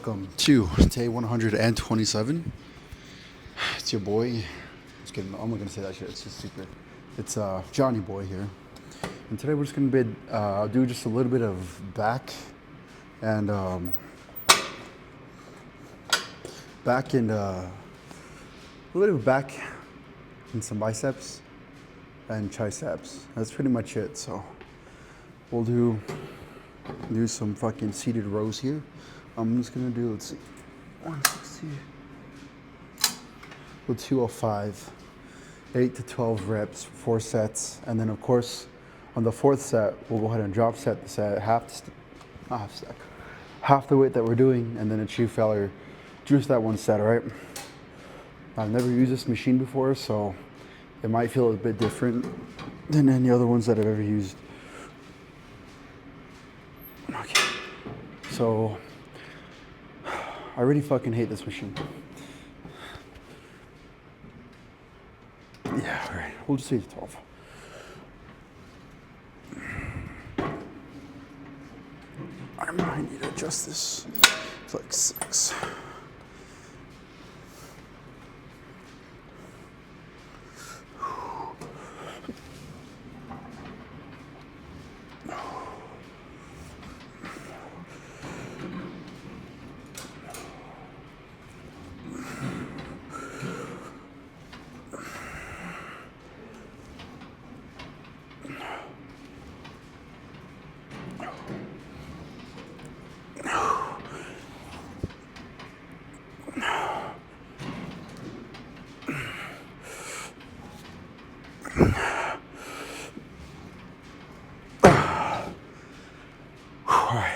welcome to day 127. It's your boy. I'm not gonna say that shit. It's just secret. It's Johnny Boy here, and today we're just gonna do just a little bit of back and a little bit of back and some biceps and triceps. That's pretty much it. So we'll do some fucking seated rows here. I'm just gonna do, let's see, 160 with 205, 8 to 12 reps, 4 sets, and then of course on the fourth set we'll go ahead and drop set the set half the weight that we're doing, and then achieve failure, juice that one set. All right. I've never used this machine before, so it might feel a bit different than any other ones that I've ever used. Okay, so I really fucking hate this machine. Yeah, all right, we'll just say 12. I might need to adjust this. It's like 6.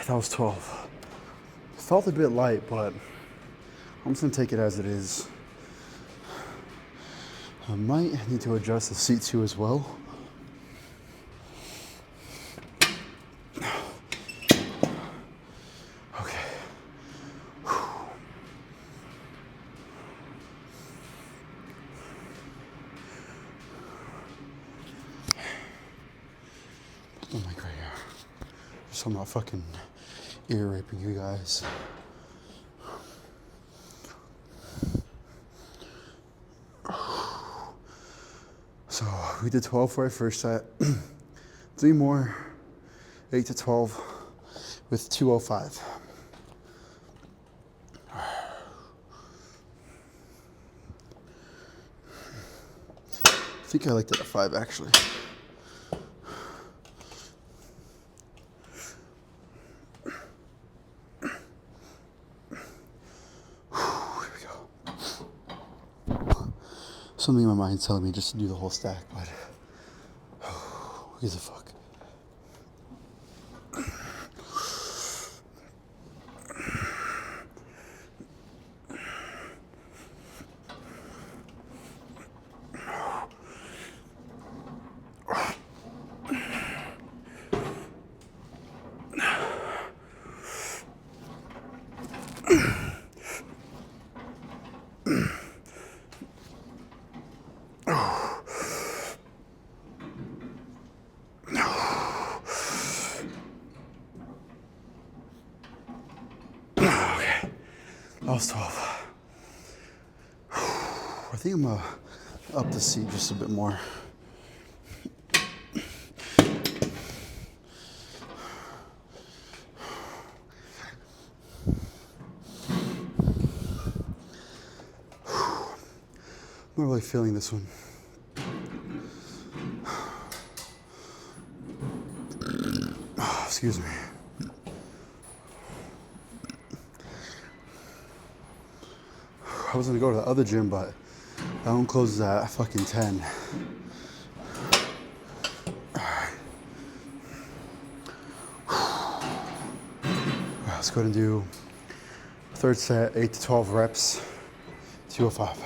That was 12. It felt a bit light, but I'm just gonna take it as it is. I might need to adjust the seat too as well. Okay. Oh my god, yeah. So I'm not fucking ear raping you guys. So we did 12 for our first set. 3 more, 8 to 12 with 205. I think I liked it at 5 actually. Something in my mind's telling me just to do the whole stack, but who gives a fuck? That was 12. I think I'm gonna up the seat just a bit more. I'm not really feeling this one. Excuse me. I was gonna go to the other gym, but that one closes at fucking 10. Let's go ahead and do third set, 8 to 12 reps, 205.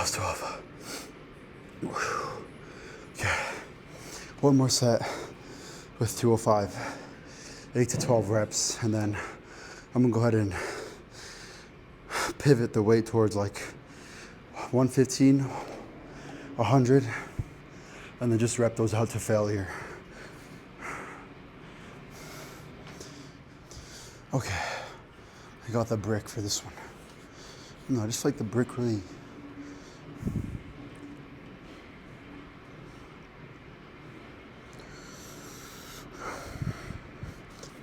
was 12. Okay. One more set with 205. 8 to 12 reps, and then I'm gonna go ahead and pivot the weight towards like 115, 100, and then just rep those out to failure. Okay, I got the brick for this one. No, I just like the brick really.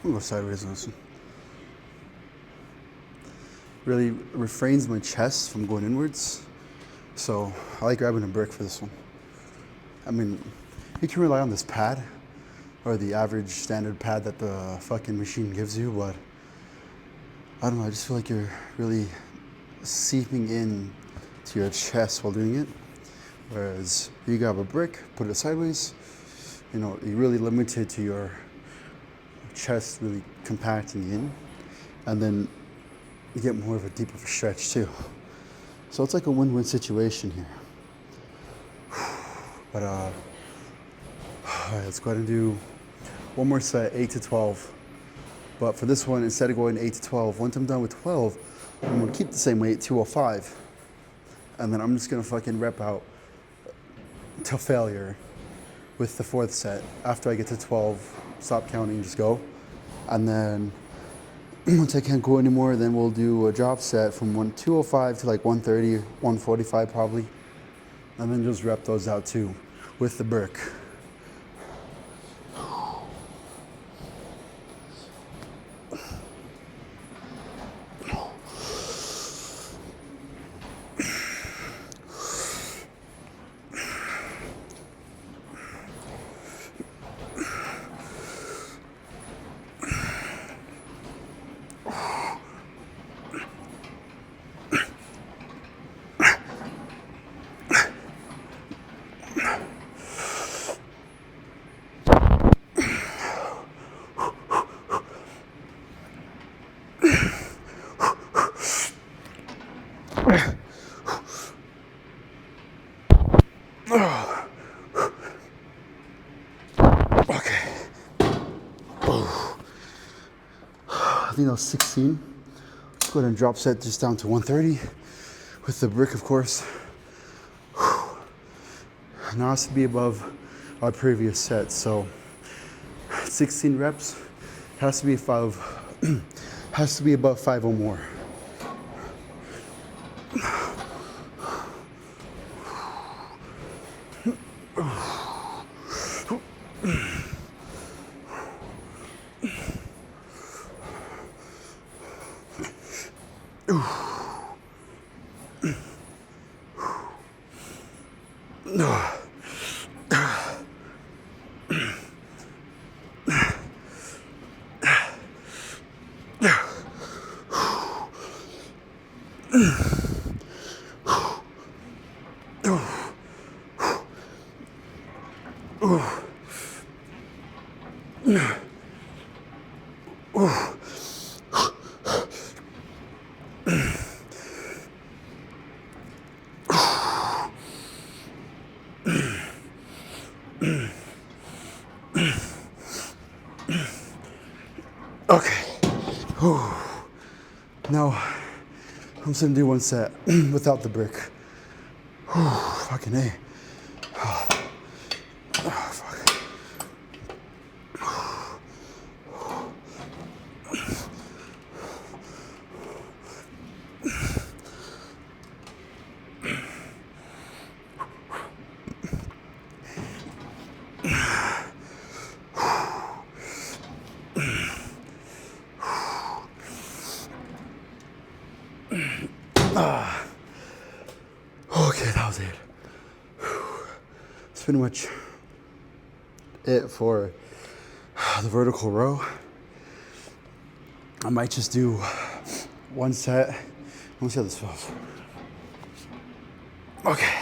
I'm gonna go sideways on this one. Really refrains my chest from going inwards. So I like grabbing a brick for this one. I mean, you can rely on this pad or the average standard pad that the fucking machine gives you, but I don't know, I just feel like you're really seeping in to your chest while doing it. Whereas you grab a brick, put it sideways, you know, you're really limited to your chest really compacting in, and then you get more of a deeper stretch too. So it's like a win-win situation here. But all right, let's go ahead and do one more set, 8 to 12. But for this one, instead of going 8 to 12, once I'm done with 12, I'm gonna keep the same weight, 205. And then I'm just gonna fucking rep out till failure with the fourth set. After I get to 12, stop counting, just go. And then once I can't go anymore, then we'll do a drop set from 205 to like 130, 145 probably. And then just rep those out too with the brick. I think that was 16. Let's go ahead and drop set just down to 130 with the brick, of course. Now it has to be above our previous set, so 16 reps has to be has to be above 5 or more. Okay. Now, I'm just gonna do one set without the brick. Fucking A. Fuck. Okay, that was it. That's pretty much it for the vertical row. I might just do one set. Let me see how this feels. Okay,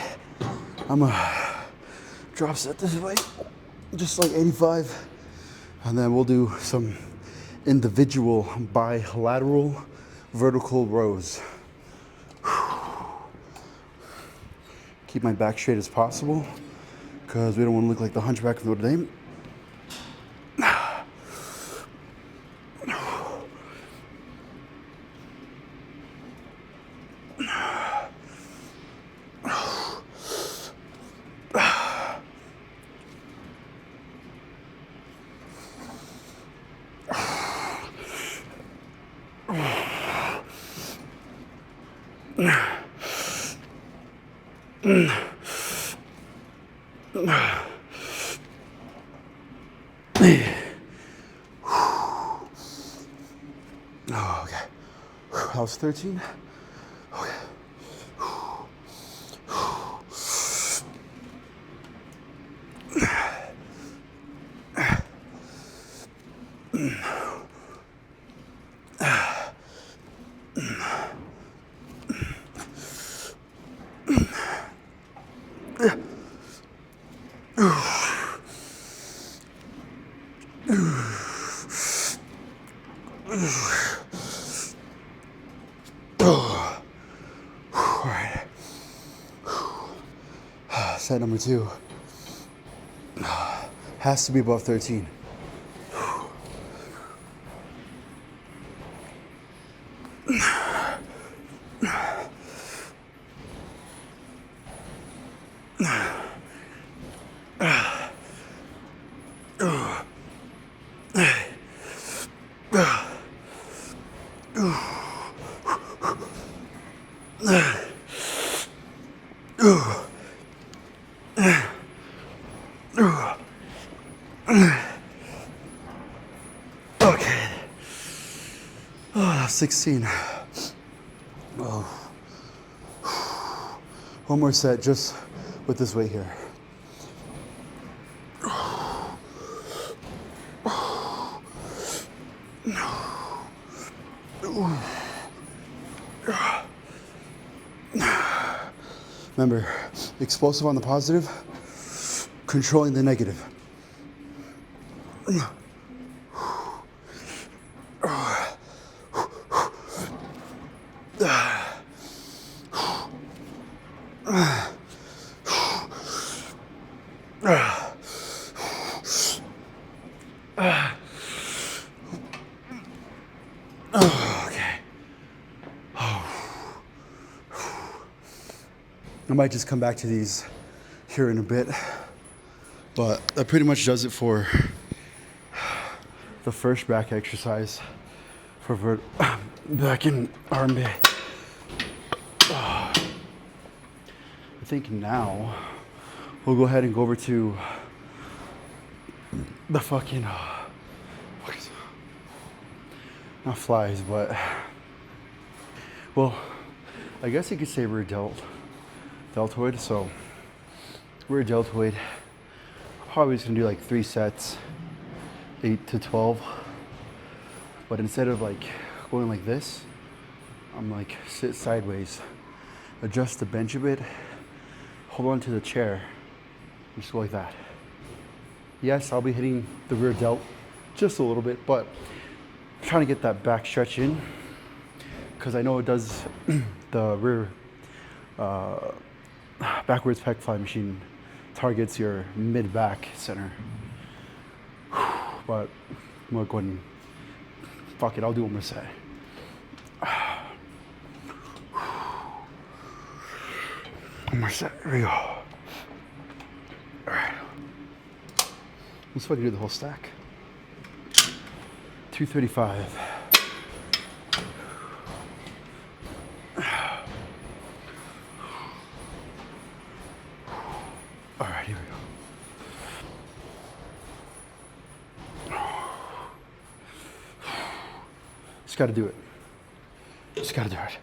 I'm gonna drop set this way, just like 85, and then we'll do some individual bilateral vertical rows. keep my back straight as possible because we don't want to look like the hunchback of Notre Dame. Oh, okay. That was 13. Okay. All right. Set number 2 has to be above 13. Okay. Oh, 16. Oh. One more set just with this weight here. Remember, explosive on the positive, controlling the negative. Okay. I might just come back to these here in a bit, but that pretty much does it for the first back exercise for back in arm day. I think now we'll go ahead and go over to the fucking not flies, but well, I guess you could say rear deltoid. So rear deltoid, probably just gonna do like 3 sets, 8 to 12. But instead of like going like this, I'm like sit sideways, adjust the bench a bit, hold on to the chair, and just go like that. Yes, I'll be hitting the rear delt just a little bit, but I'm trying to get that back stretch in because I know it does the rear backwards pec fly machine targets your mid back center. But I'm gonna go ahead and fuck it, I'll do one more set. One more set, here we go. All right. Let's fucking do the whole stack. 235. All right, here we go. Just gotta do it. Just gotta do it.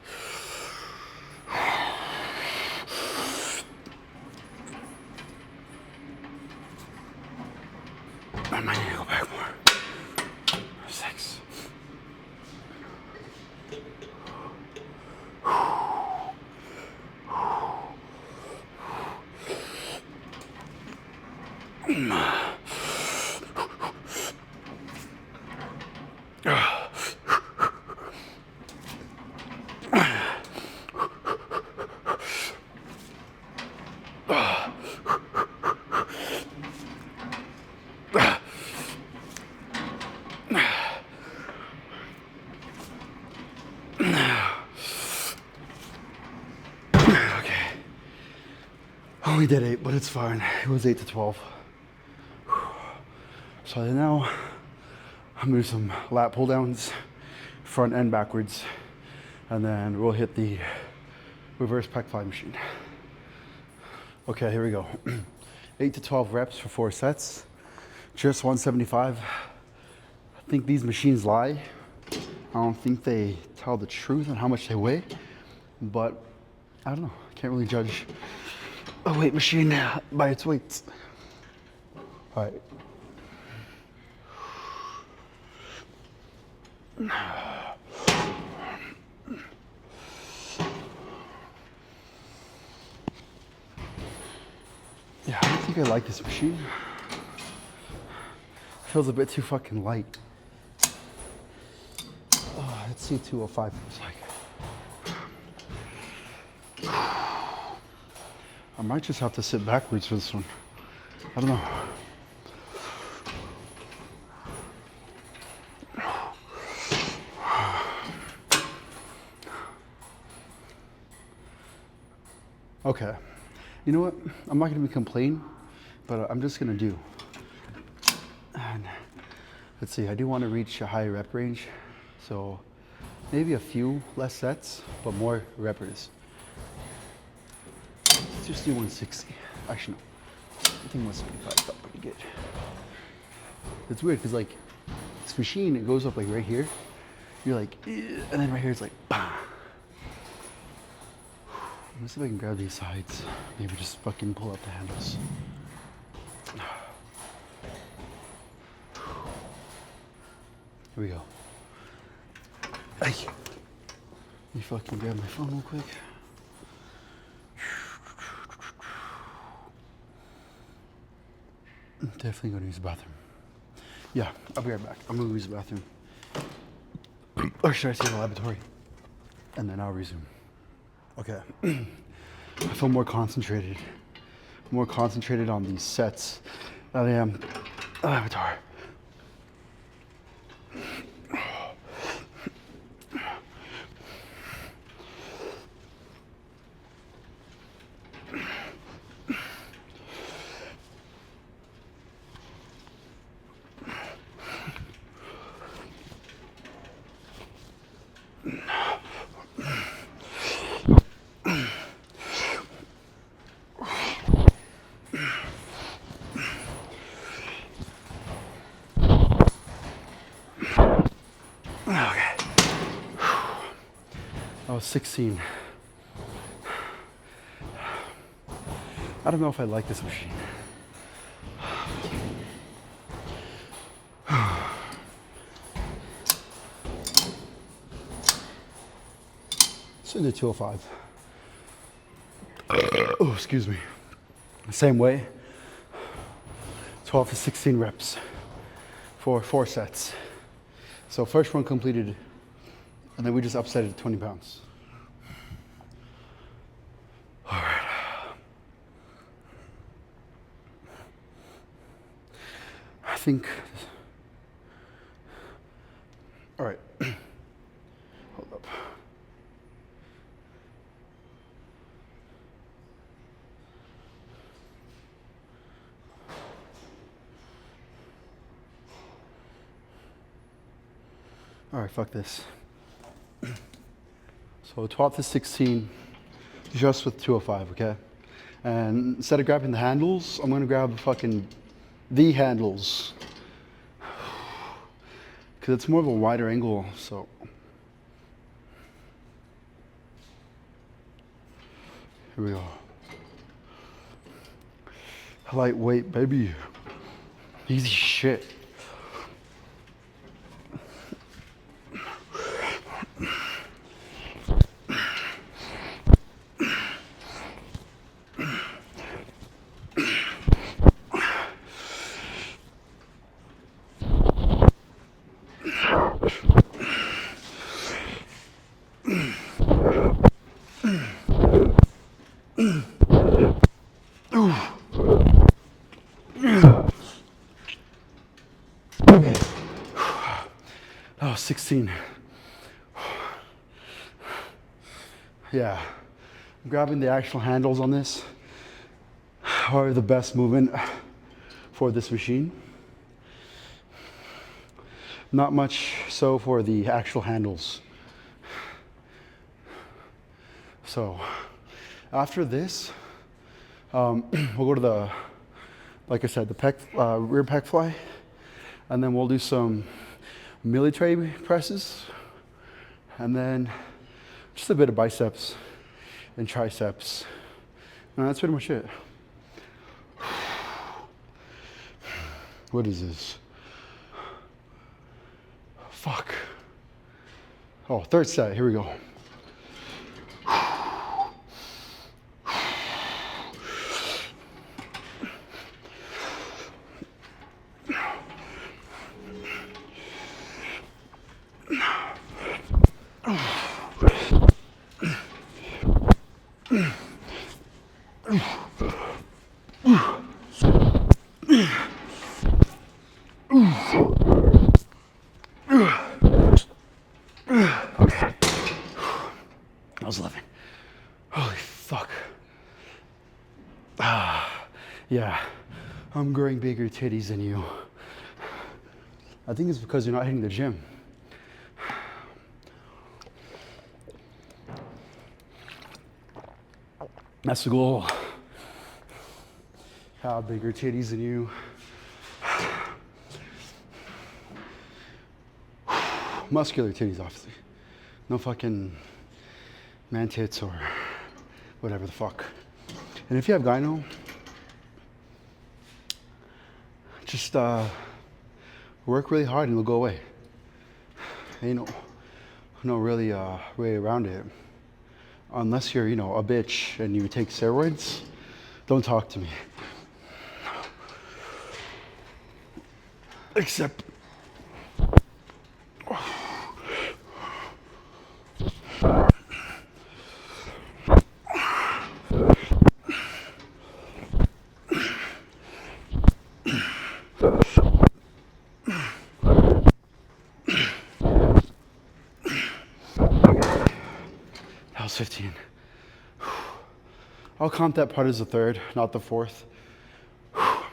I might need to go back more. 6. only did 8, but it's fine. It was 8 to 12. So then now I'm gonna do some lat pull downs, front and backwards, and then we'll hit the reverse pec fly machine. Okay, here we go. 8 to 12 reps for 4 sets, just 175. I think these machines lie. I don't think they tell the truth on how much they weigh, but I don't know. I can't really judge a weight machine by its weight. All right. Yeah, I don't think I like this machine. It feels a bit too fucking light. Oh, let's see 205 feels like. I might just have to sit backwards for this one. I don't know. Okay. You know what? I'm not gonna complain, but I'm just gonna do. And let's see, I do want to reach a higher rep range. So maybe a few less sets, but more reppers. Let's just do 160. Actually, no. I think 175 felt pretty good. It's weird because like this machine, it goes up like right here. You're like, "Ugh," and then right here it's like, bah. Let's see if I can grab these sides. Maybe just fucking pull up the handles. Here we go. Hey, let me fucking grab my phone real quick. I'm definitely gonna use the bathroom. Yeah, I'll be right back. I'm gonna use the bathroom. Or should I say the laboratory? And then I'll resume. Okay. I feel more concentrated on these sets than I am the laboratory. Okay. I was 16. I don't know if I like this machine. Let's do 205. Oh, excuse me. Same way. 12 to 16 reps for 4 sets. So first one completed, and then we just upset it to 20 pounds. All right. I think, all right. Hold up. All right, fuck this. So 12 to 16, just with 205, okay? And instead of grabbing the handles, I'm gonna grab the handles. Because it's more of a wider angle, so. Here we go. Lightweight, baby. Easy shit. Oh, 16. Yeah, I'm grabbing the actual handles on this. are the best movement for this machine. Not much so for the actual handles. So after this, we'll go to the, like I said, the rear pec fly, and then we'll do some military presses, and then just a bit of biceps and triceps. And that's pretty much it. What is this? Fuck. Oh, third set, here we go. Okay. I was living. Holy fuck. Yeah. I'm growing bigger titties than you. I think it's because you're not hitting the gym. That's the goal. Have bigger titties than you. Muscular titties, obviously. No fucking man tits or whatever the fuck. And if you have gyno, just work really hard and it'll go away. Ain't no really way around it. Unless you're, you know, a bitch and you take steroids, don't talk to me. Except that was 15. I'll count that part as the third, not the fourth. I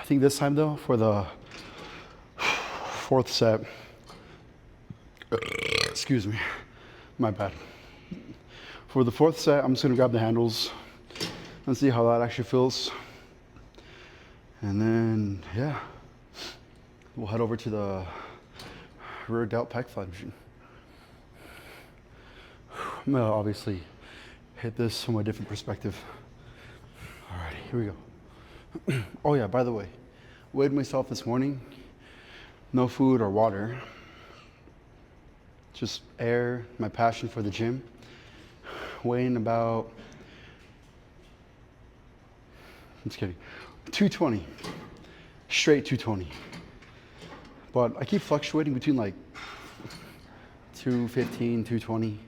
think this time though, for the fourth set, excuse me, my bad. For the fourth set, I'm just gonna grab the handles and see how that actually feels. And then, yeah, we'll head over to the rear delt pec fly machine. I'm gonna obviously hit this from a different perspective. Alrighty, here we go. Oh yeah, by the way, weighed myself this morning, no food or water, just air, my passion for the gym, weighing about, I'm just kidding, 220, straight 220. But I keep fluctuating between like 215, 220.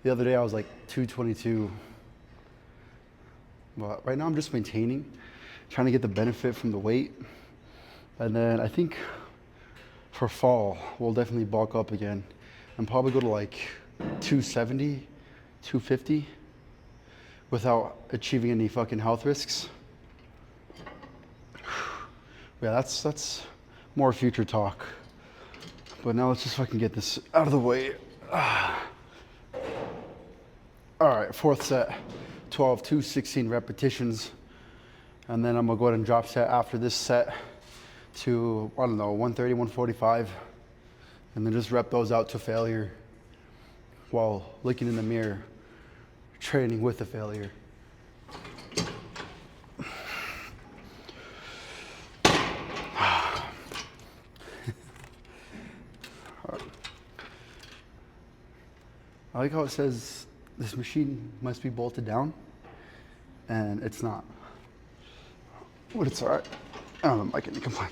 The other day I was like 222. But right now I'm just maintaining, trying to get the benefit from the weight. And then I think for fall, we'll definitely bulk up again and probably go to like 270, 250 without achieving any fucking health risks. Yeah, that's more future talk. But now let's just fucking get this out of the way. All right, fourth set, 12, 2, 16 repetitions. And then I'm gonna go ahead and drop set after this set to, I don't know, 130, 145. And then just rep those out to failure while looking in the mirror, training with the failure. I like how it says this machine must be bolted down, and it's not. But it's all right. I don't like any complaint.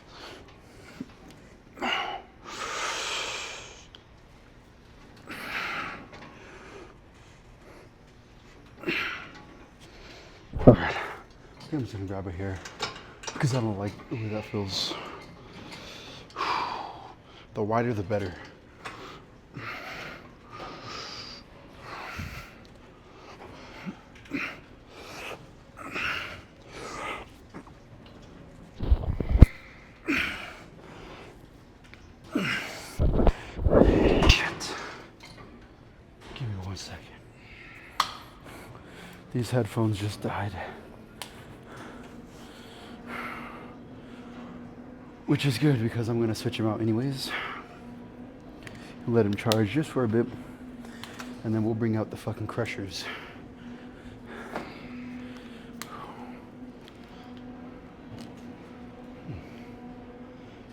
All right, I think I'm just gonna grab it here because I don't like the way that feels. The wider, the better. These headphones just died. Which is good because I'm gonna switch them out anyways. Let them charge just for a bit. And then we'll bring out the fucking crushers.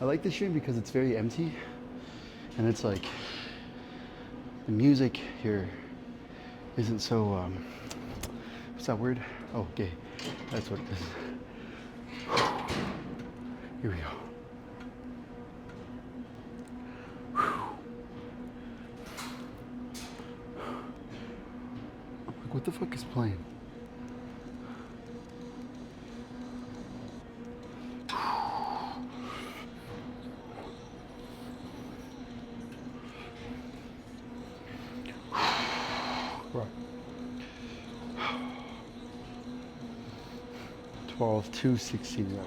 I like this stream because it's very empty. And it's like, the music here isn't so, what's that word? Oh, gay. That's what it is. Here we go. Like, what the fuck is playing? Right. 12, 2, 16, yeah.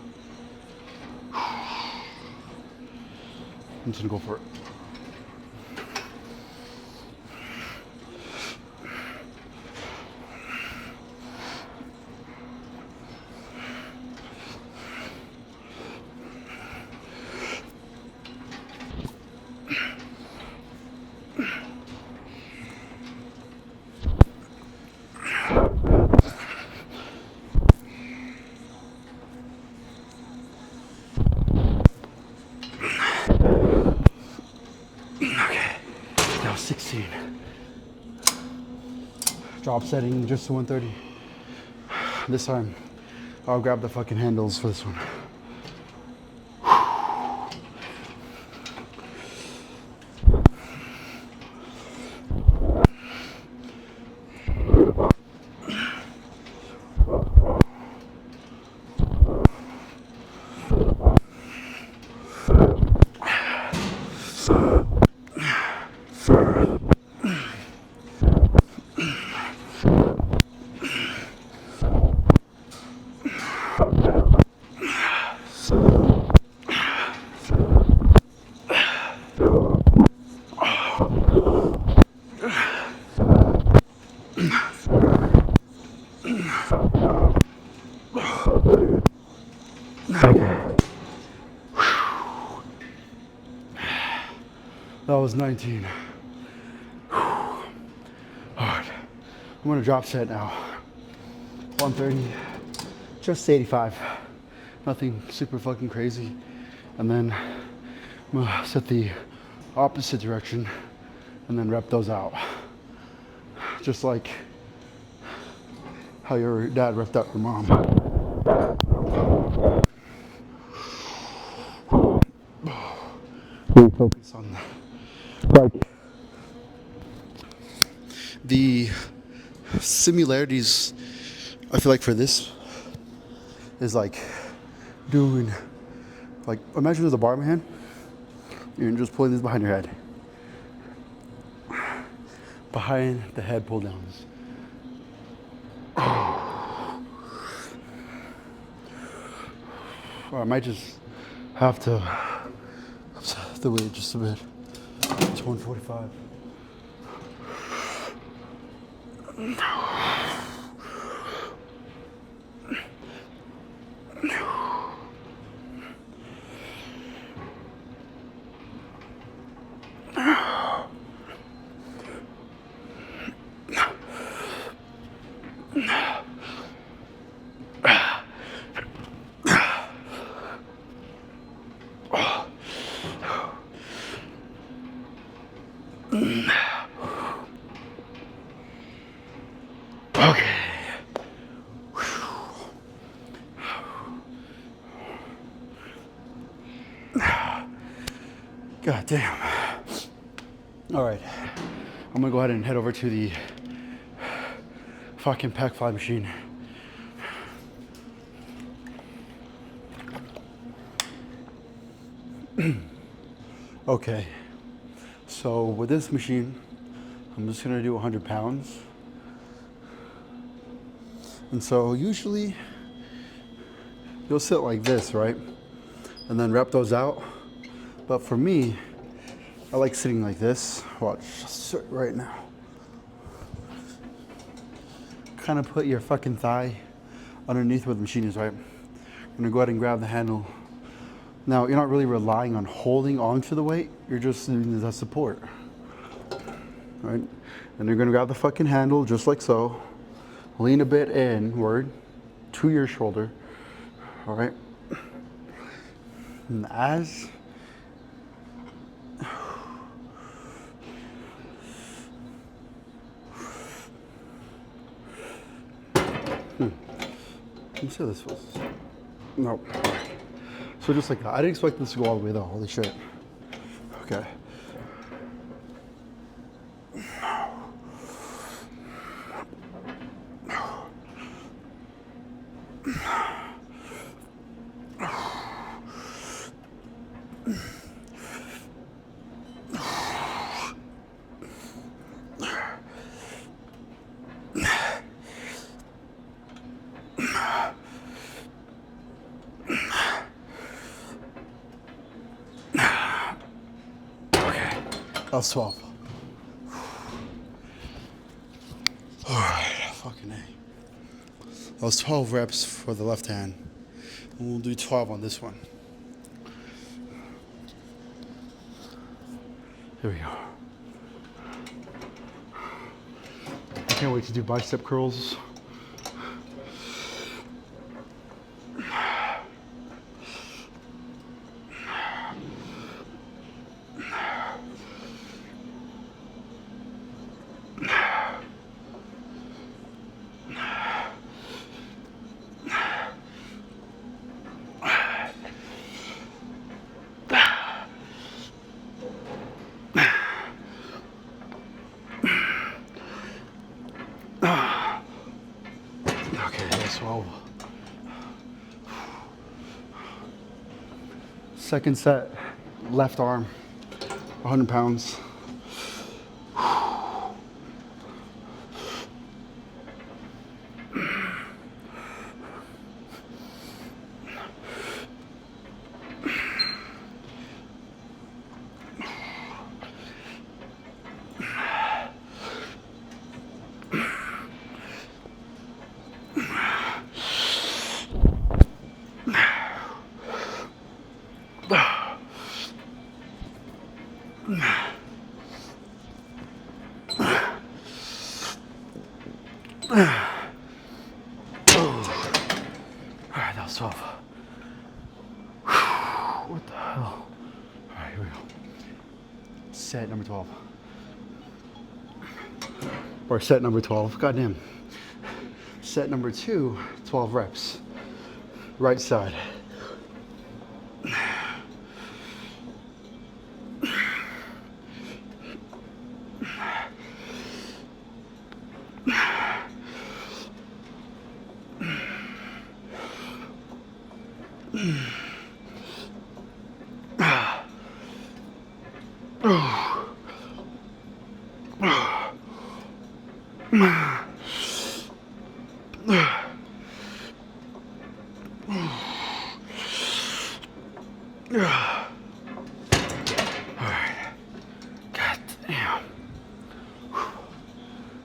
I'm just gonna go for it. Okay, now 16. Drop setting just to 130. This time, I'll grab the fucking handles for this one. That was 19. Hard. I'm gonna drop set now. 130, just 85. Nothing super fucking crazy. And then I'm gonna set the opposite direction and then rep those out. Just like how your dad repped out your mom. Really focus on like the similarities. I feel like for this is like doing, like, imagine there's a bar in my hand, you're just pulling this behind your head, behind the head pull downs. Or I might just have to the weight just a bit. It's 145. Okay. God damn. All right. I'm gonna go ahead and head over to the fucking pack fly machine. Okay. So with this machine, I'm just gonna do 100 pounds. And so usually you'll sit like this, right? And then rep those out. But for me, I like sitting like this. Watch, just sit right now. kind of put your fucking thigh underneath where the machine is, right? You're gonna go ahead and grab the handle. Now, you're not really relying on holding onto the weight, you're just using the support, right? And you're gonna grab the fucking handle just like so. Lean a bit inward to your shoulder, all right? And as let me see how this was. Nope. So just like that. I didn't expect this to go all the way though. Holy shit. Okay. That was 12. All right, fucking A. That was 12 reps for the left hand. And we'll do 12 on this one. Here we go. I can't wait to do bicep curls. Okay, that's 12. Second set, left arm, 100 pounds. Alright, that was 12. What the hell? Alright, here we go. Set number 12. Or set number 12. Goddamn. Set number 2, 12 reps. Right side.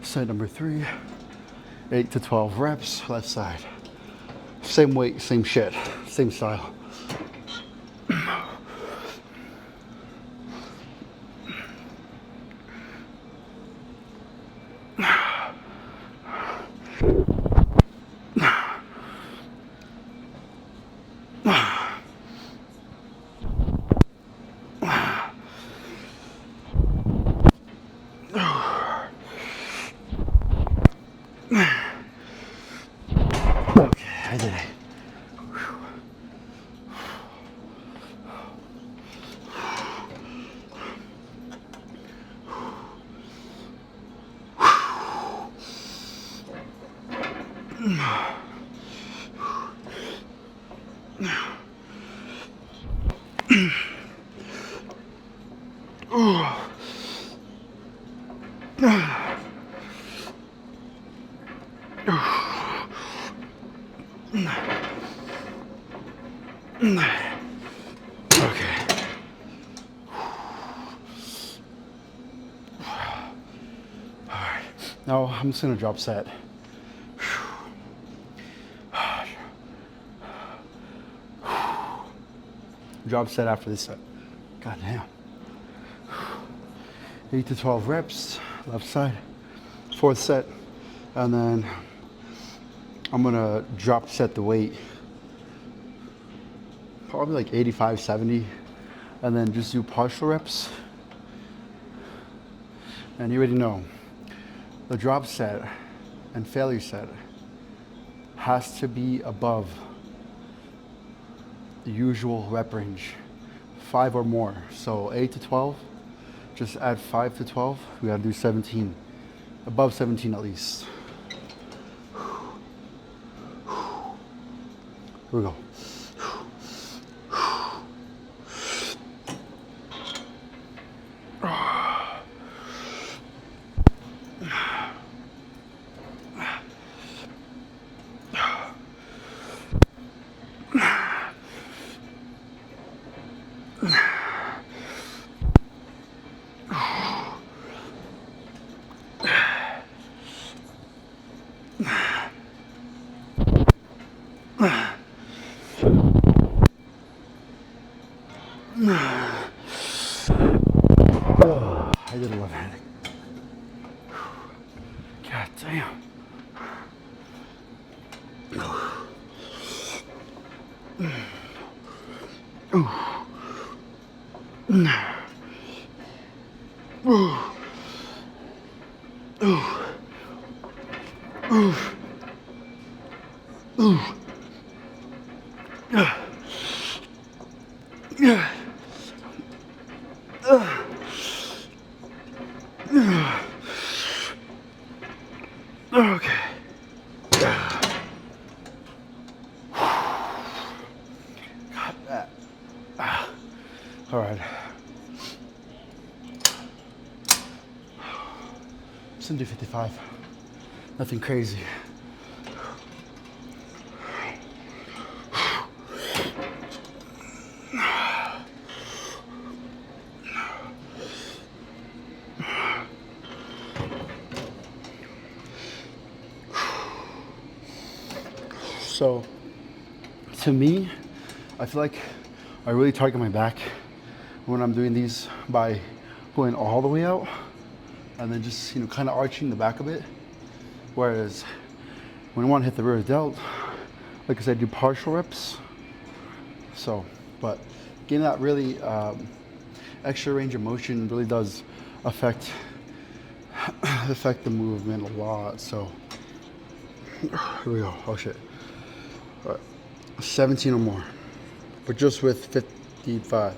Set number 3, 8 to 12 reps, left side. Same weight, same shit, same style. Okay, I did it. Okay. Alright. Now I'm just gonna drop set drop set after this set. God damn. 8 to 12 reps, left side, fourth set. And then I'm gonna drop set the weight, probably like 85, 70, and then just do partial reps. And you already know, the drop set and failure set has to be above the usual rep range, 5 or more. So 8 to 12, just add 5 to 12, we gotta do 17, above 17 at least. Here we go. I did a left-handed. God damn. Okay. Got that. All right. Just do 55. Nothing crazy. So, to me, I feel like I really target my back when I'm doing these by going all the way out and then just, kind of arching the back a bit. Whereas when I want to hit the rear delt, like I said, do partial reps. So, but getting that really extra range of motion really does affect the movement a lot. So, here we go. Oh shit. All right. 17 or more, but just with 55.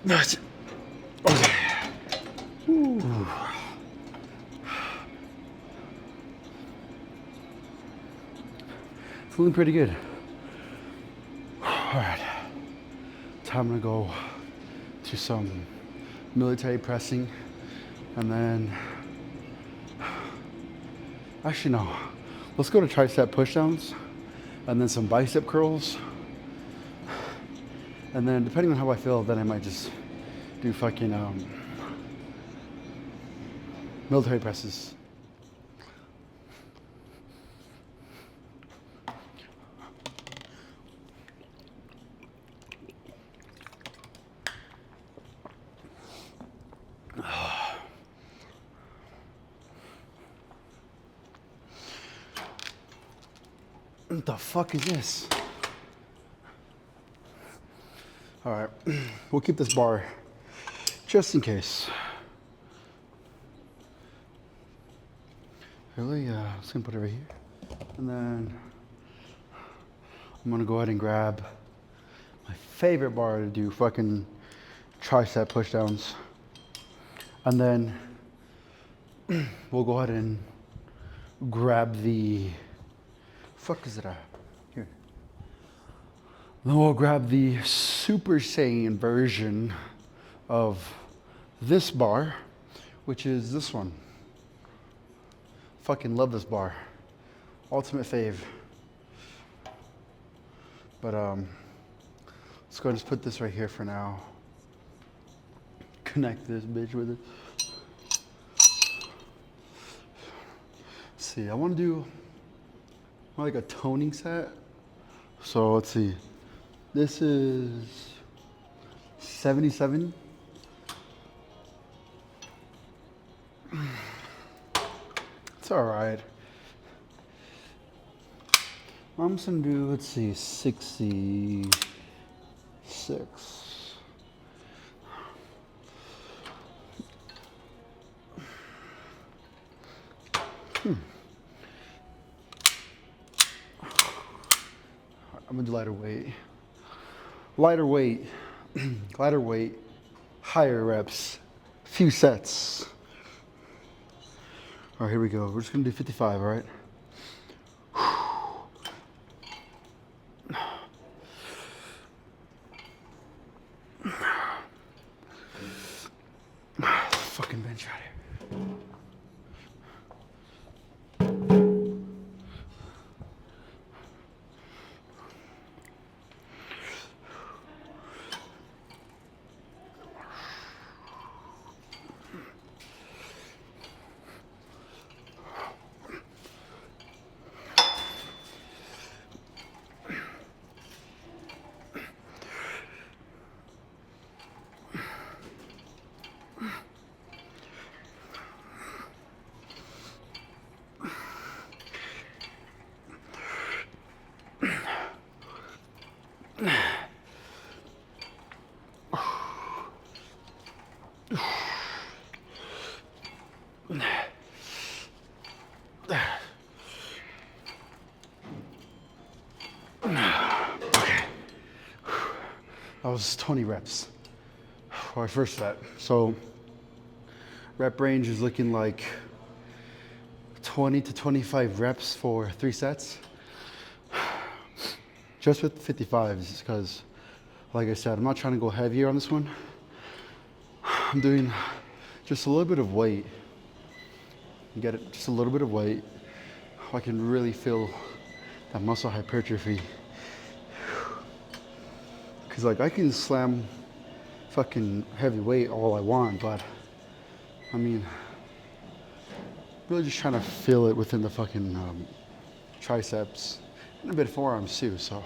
That's it. Okay. Ooh. Feeling pretty good. All right. Time to go to some military pressing, and then actually no. Let's go to tricep pushdowns, and then some bicep curls. And then depending on how I feel, then I might just do fucking military presses. What the fuck is this? All right, we'll keep this bar just in case. Really, just gonna put it right here. And then I'm gonna go ahead and grab my favorite bar to do fucking tricep push downs. And then we'll go ahead and grab the, fuck is it at? Here. Then we'll grab the Super Saiyan version of this bar, which is this one. Fucking love this bar. Ultimate fave. But let's go and just put this right here for now. Connect this bitch with it. Let's see, I want to do like a toning set. So let's see. This is 77. It's all right. I'm just gonna do, let's see, 66. I'm gonna do lighter weight. Lighter weight, lighter weight, higher reps, few sets. All right, here we go. We're just gonna do 55, all right? Fucking bench right here. That was 20 reps for our first set. So rep range is looking like 20 to 25 reps for 3 sets. Just with 55s, because like I said, I'm not trying to go heavier on this one. I'm doing just a little bit of weight. You get it, just a little bit of weight. I can really feel that muscle hypertrophy. Cause like I can slam fucking heavy weight all I want, but I mean, really just trying to feel it within the fucking triceps and a bit of forearms too. So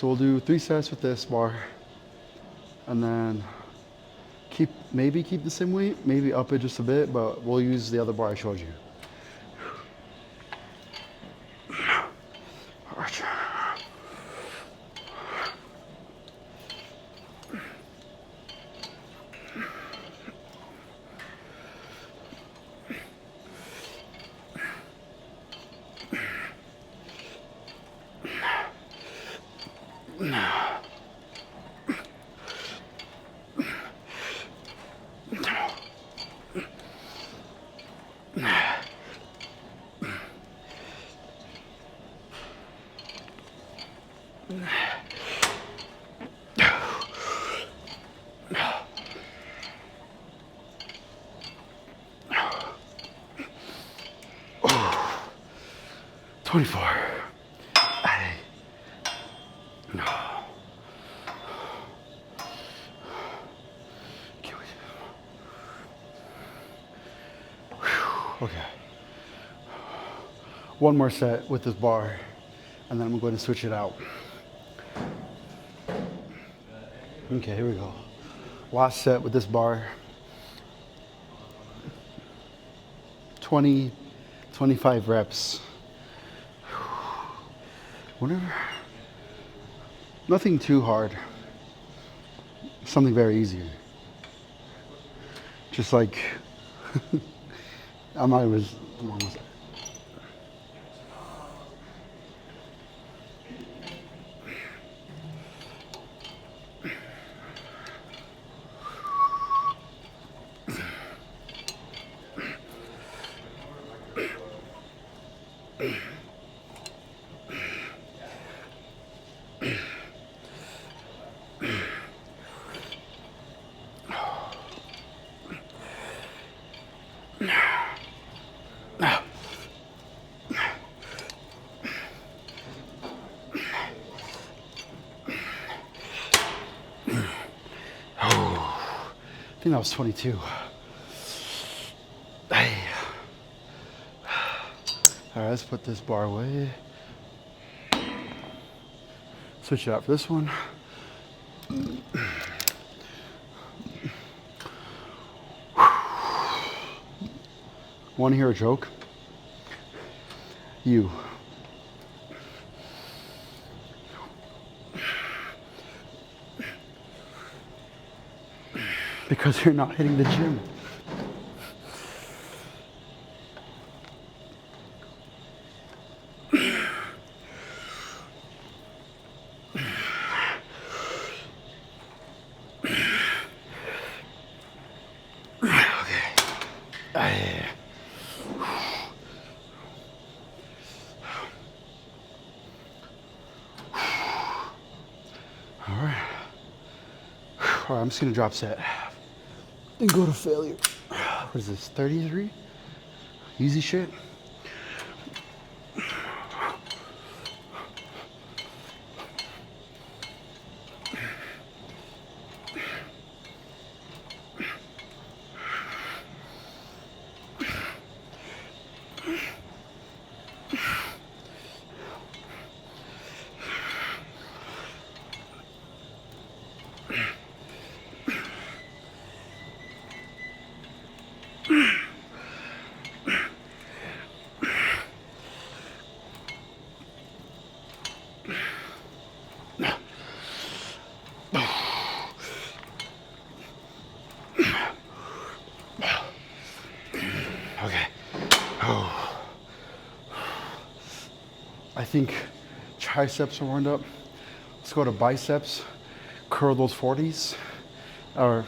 we'll do 3 sets with this bar, and then maybe keep the same weight, maybe up it just a bit, but we'll use the other bar I showed you. Oh, 24. No. Okay. One more set with this bar, and then I'm going to switch it out. Okay, here we go. Last set with this bar. 20, 25 reps. Whatever. Nothing too hard. Something very easy. Just like, I'm almost. think that was 22. Hey. All right, let's put this bar away. Switch it out for this one. Want to hear a joke? You. Because you're not hitting the gym. All right, I'm just gonna drop set and go to failure. What is this, 33? Easy shit. Okay. Oh. I think triceps are warmed up. Let's go to biceps. Curl those 40s. Or,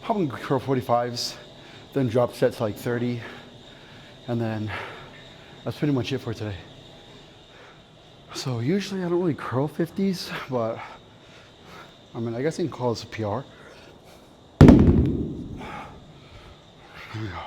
probably curl 45s. Then drop sets like 30. And then that's pretty much it for today. So usually I don't really curl 50s, but I mean, I guess you can call this a PR. Here we go.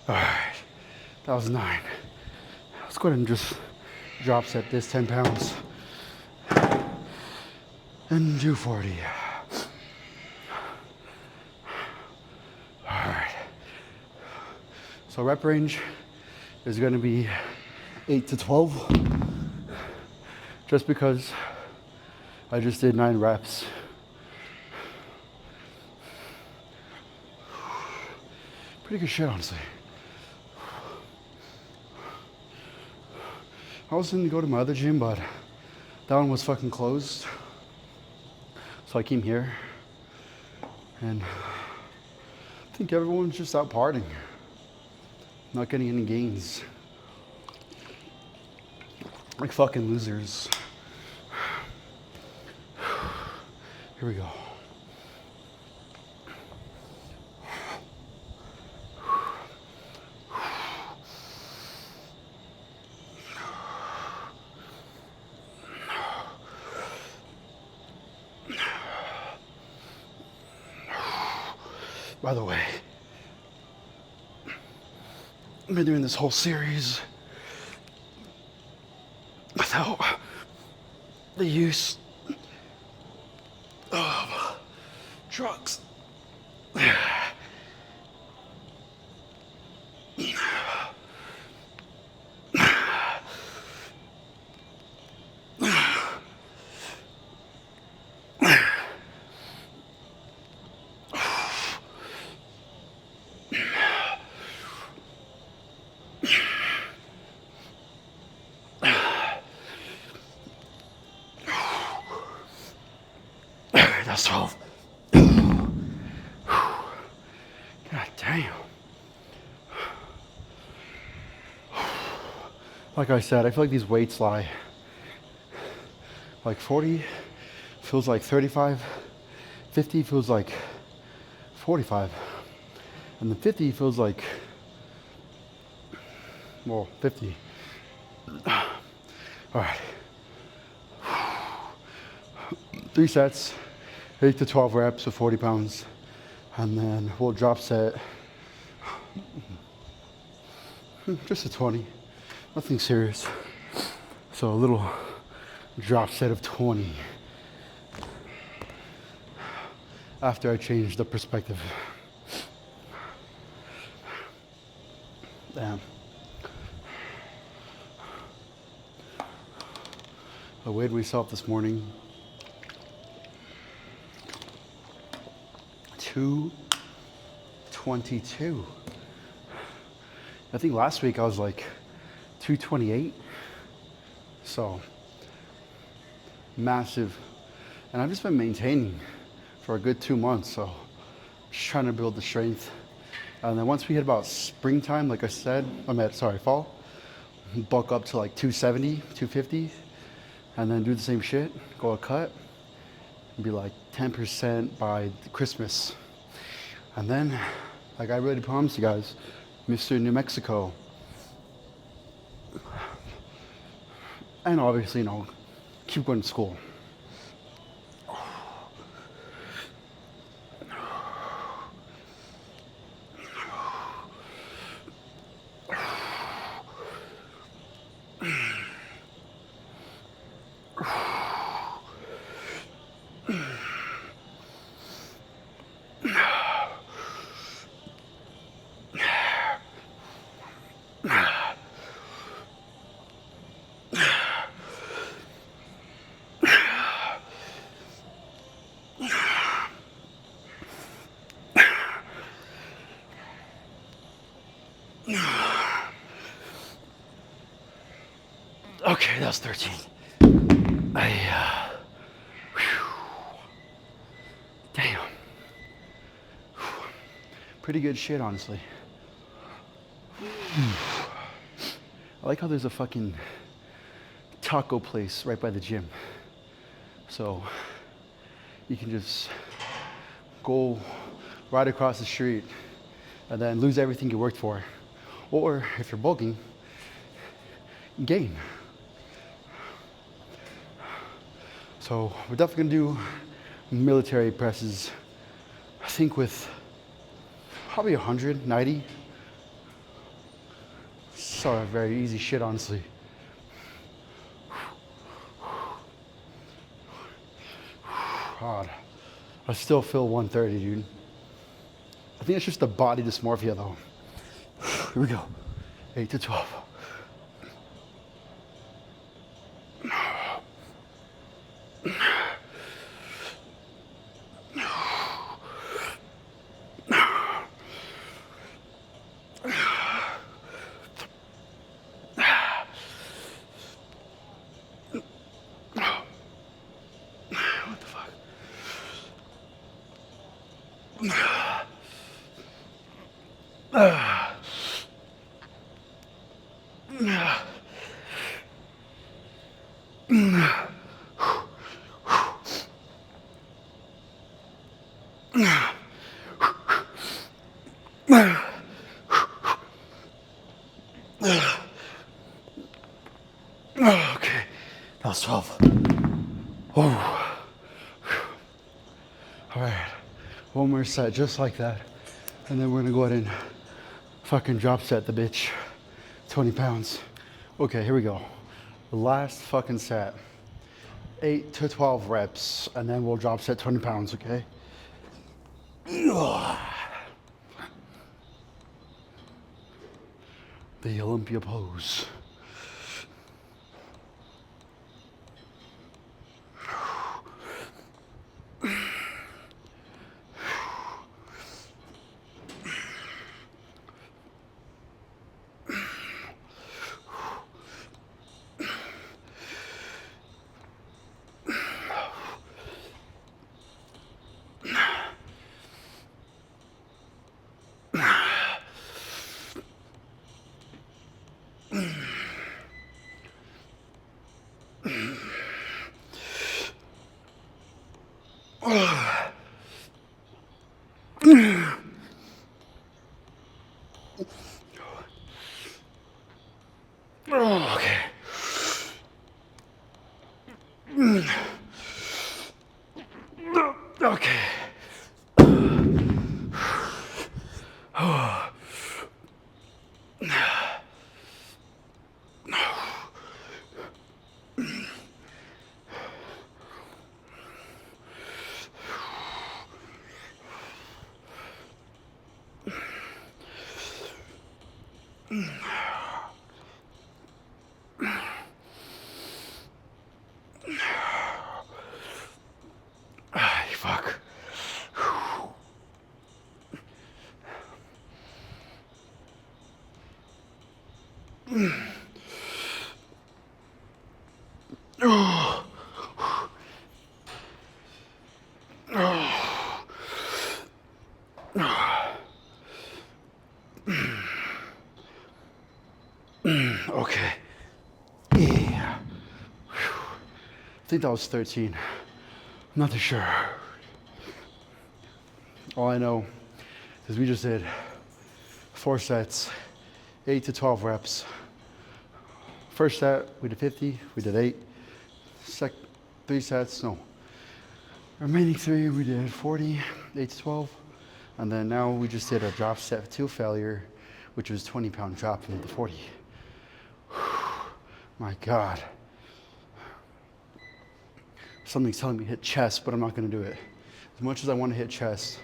All right, that was 9. Let's go ahead and just drop set this 10 pounds and do 40. All right. So rep range is going to be 8 to 12, just because I just did 9 reps. Pretty good shit, honestly. I was going to go to my other gym, but that one was fucking closed. So I came here, and I think everyone's just out partying, not getting any gains. Like fucking losers. Here we go. By the way, I've been doing this whole series without the use of drugs. that's 12. God damn. Like I said, I feel like these weights lie. Like 40 feels like 35, 50 feels like 45, and the 50 feels like, well, 50. All right. 3 sets, 8 to 12 reps of 40 pounds, and then we'll drop set just a 20, nothing serious. So a little drop set of 20 after I changed the perspective. Damn. I weighed myself this morning. 222. I think last week I was like 228. So massive. And I've just been maintaining for a good 2 months. So just trying to build the strength. And then once we hit about springtime, like I said, fall, bulk up to like 270, 250, and then do the same shit, go a cut, and be like 10% by Christmas. And then, like I already promised you guys, Mr. New Mexico. And obviously, keep going to school. Okay, that was 13. Damn. Pretty good shit, honestly. I like how there's a fucking taco place right by the gym. So you can just go right across the street and then lose everything you worked for. Or if you're bulking, gain. So we're definitely gonna do military presses, I think with probably 190. So very easy shit, honestly. God, I still feel 130, dude. I think it's just the body dysmorphia, though. Here we go. 8 to 12. What the fuck? Okay, that was 12. Oh. All right, one more set just like that. And then we're gonna go ahead and fucking drop set the bitch. 20 pounds. Okay, here we go. The last fucking set. 8 to 12 reps, and then we'll drop set 20 pounds, okay? The Olympia pose. Okay. Okay. Fuck. Okay. Yeah. I think that was 13. I'm not too sure. All I know is we just did 4 sets, 8 to 12 reps. First set, we did 50, we did 8. 3 sets, no. Remaining 3, we did 40, 8 to 12. And then now we just did a drop set to failure, which was 20-pound drop into the 40. My God. Something's telling me hit chest, but I'm not gonna do it. As much as I want to hit chest,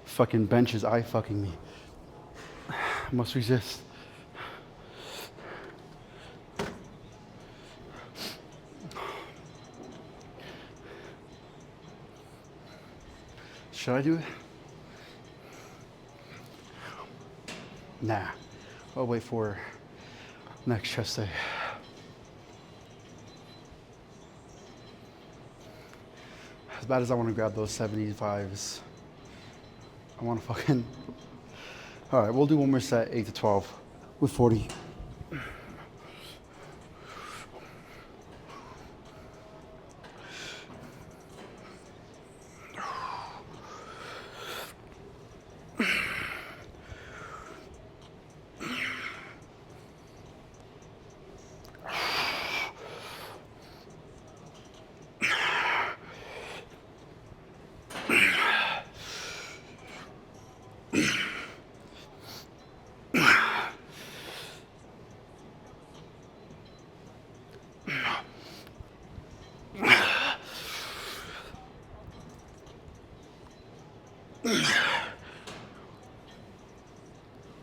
fucking bench is eye fucking me. I must resist. Should I do it? Nah. I'll wait for next chest day. As bad as I want to grab those 75s, I want to fucking... All right, we'll do one more set, 8 to 12 with 40.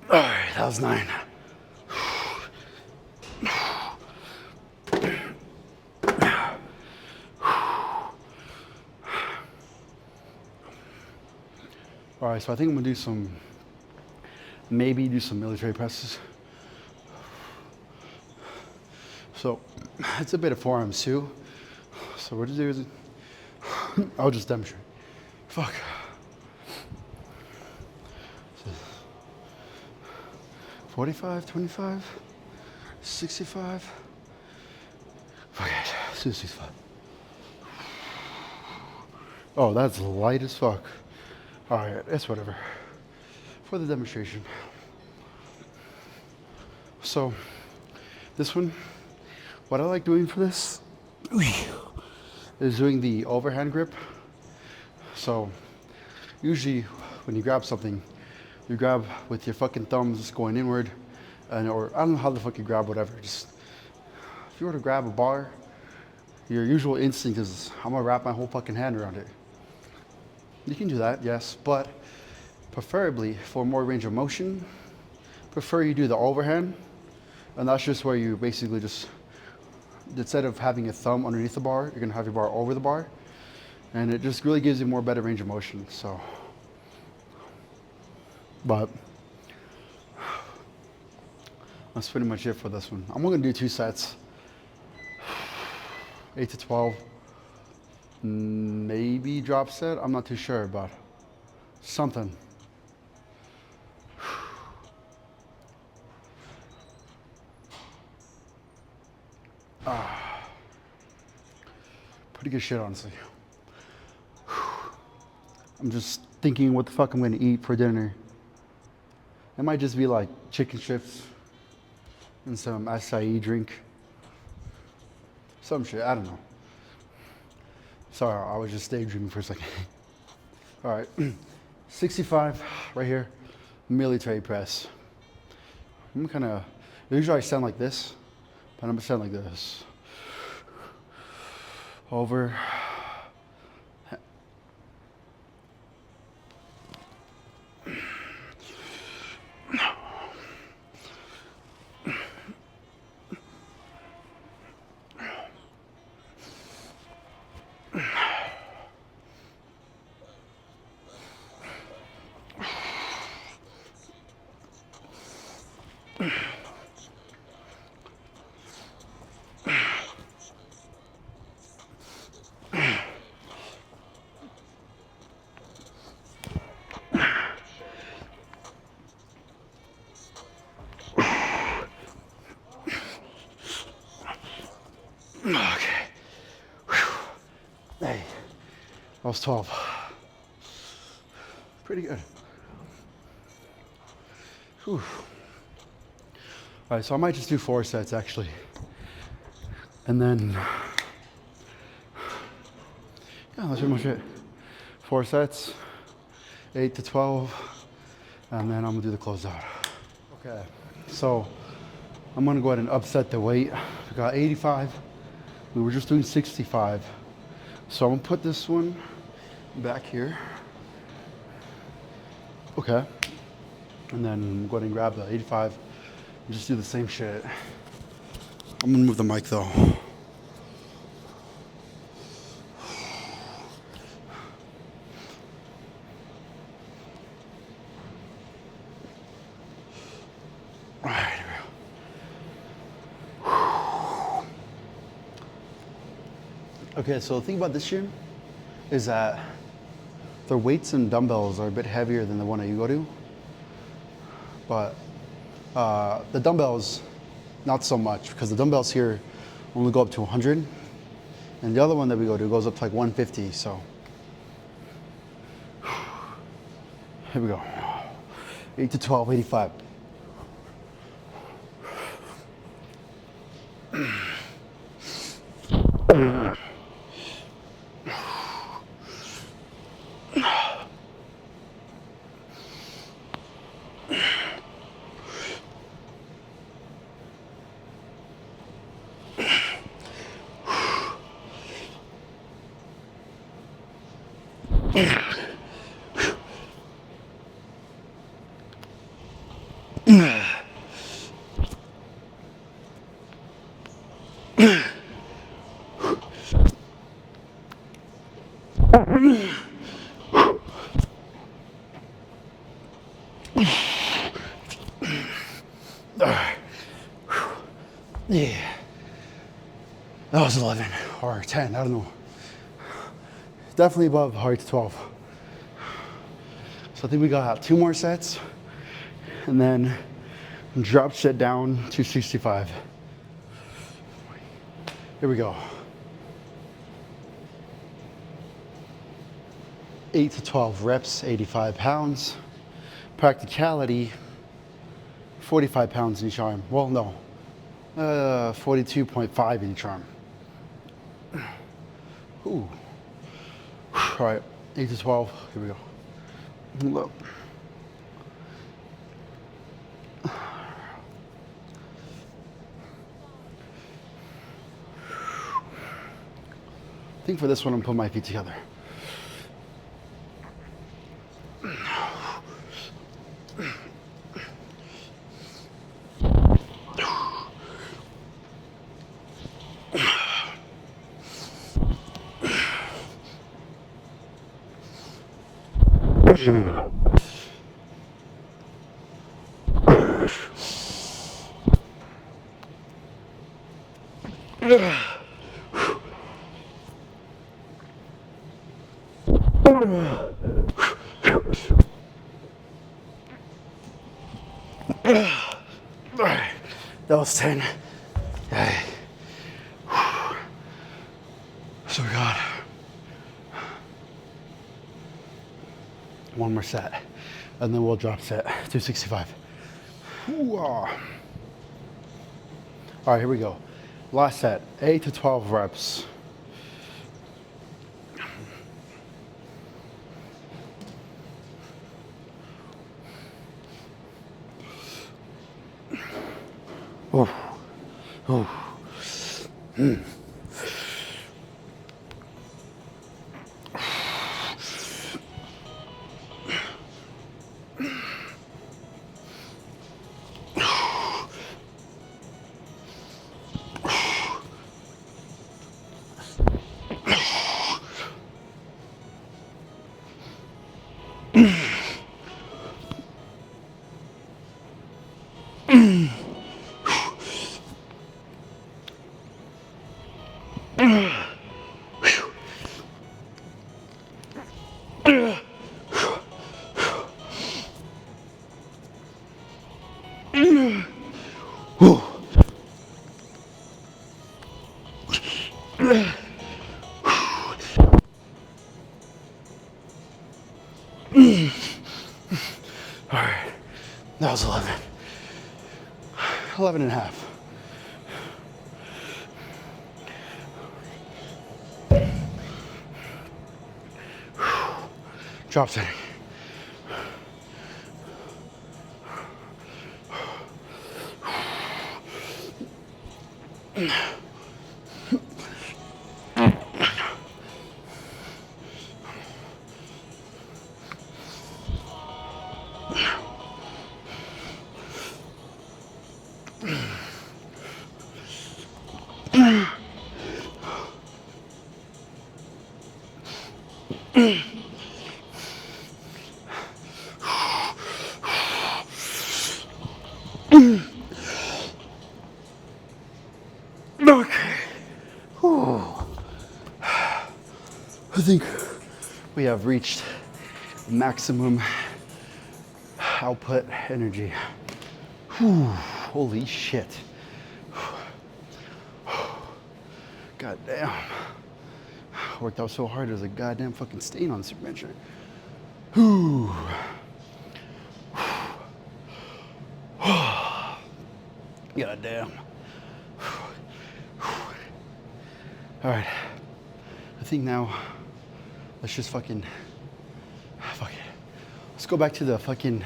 All right, that was 9. All right, so I think I'm gonna do maybe do some military presses. So it's a bit of forearms too. So what to do is, I'll just demonstrate. Fuck. 45, 25, 65. Okay, 65. Oh, that's light as fuck. All right, it's whatever. For the demonstration. So, this one, what I like doing for this is doing the overhand grip. So, usually when you grab something, you grab with your fucking thumbs going inward, or I don't know how the fuck you grab whatever. Just, if you were to grab a bar, your usual instinct is, I'm gonna wrap my whole fucking hand around it. You can do that, yes, but preferably for more range of motion, prefer you do the overhand, and that's just where you basically just, instead of having your thumb underneath the bar, you're gonna have your bar over the bar, and it just really gives you more better range of motion, so. But that's pretty much it for this one. I'm gonna do 2 sets, 8 to 12, maybe drop set, I'm not too sure, but something. Pretty good shit, honestly. I'm just thinking what the fuck I'm gonna eat for dinner. It might just be like chicken strips and some acai drink. Some shit, I don't know. Sorry, I was just daydreaming for a second. All right, 65 right here, military press. I'm kinda, usually I sound like this, but I'm gonna sound like this. Over. Okay. Whew. Hey, that was 12. Pretty good. Whew. All right, so I might just do 4 sets actually. And then, yeah, that's pretty much it. 4 sets, 8 to 12, and then I'm gonna do the closeout. Okay, so I'm gonna go ahead and upset the weight. We got 85. We were just doing 65. So I'm gonna put this one back here. Okay. And then go ahead and grab the 85 and just do the same shit. I'm gonna move the mic though. All right, here we go. Okay, so the thing about this gym is that their weights and dumbbells are a bit heavier than the one that you go to. But the dumbbells, not so much, because the dumbbells here only go up to 100. And the other one that we go to goes up to like 150, so. Here we go. 8 to 12, 85. Yeah, that was 11 or 10, I don't know. Definitely above height 12. So I think we got 2 more sets and then drop set down to 65. Here we go. 8 to 12 reps, 85 pounds. Practicality, 45 pounds in each arm. Well, no, 42.5 in each arm. Ooh. All right, 8 to 12, here we go. Look. I think for this one, I'm putting my feet together. That was 10. Okay. So we got One more set, and then we'll drop set 265. All right, here we go. Last set, 8 to 12 reps. Oh, oh. All right, that was 11. 11 and a half. Drop setting. Okay. Whew. I think we have reached maximum output energy. Whew. Holy shit. God damn. Worked out so hard, there's a goddamn fucking stain on this adventure. Whew. God damn. All right. I think now, let's just fuck it. Let's go back to the fucking